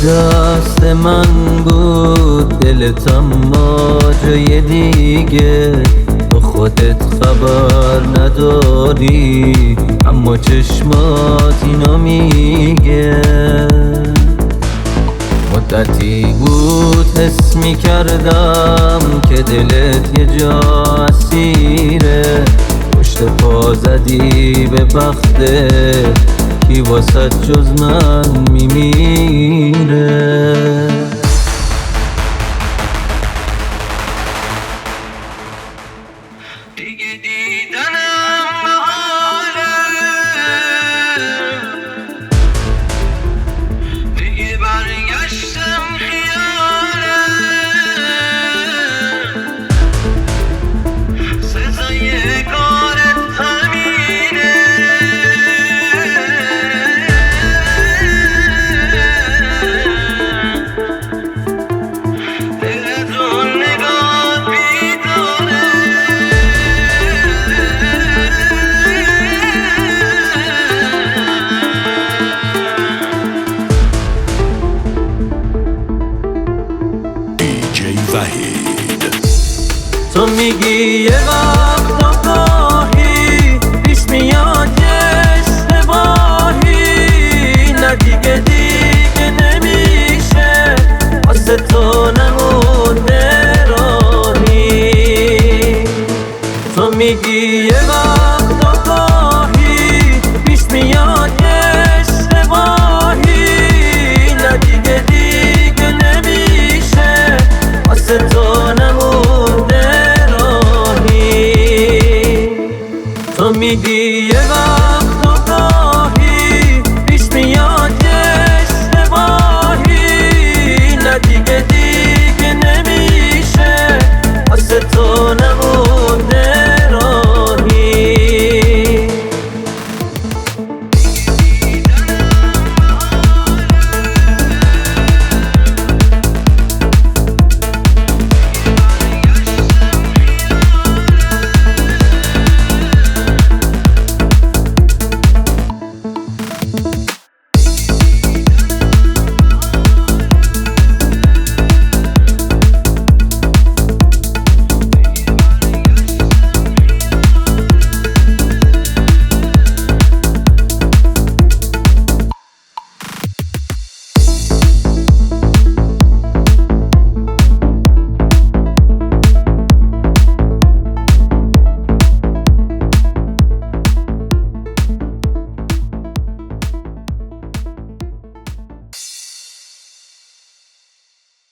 دست من بود دلت، اما جای دیگه با خودت خبر نداری، اما چشمات اینو میگه. مدتی بود حس میکردم که دلت یه جا اسیره، پشت پا زدی به بختت، کی واسه جز من میمیره. دیگه دیدنم محاله، دیگه برگشتم خیاله، سزای کارت همینه، دلتون نگاه بیداره. DJ وحید. تو میگی یه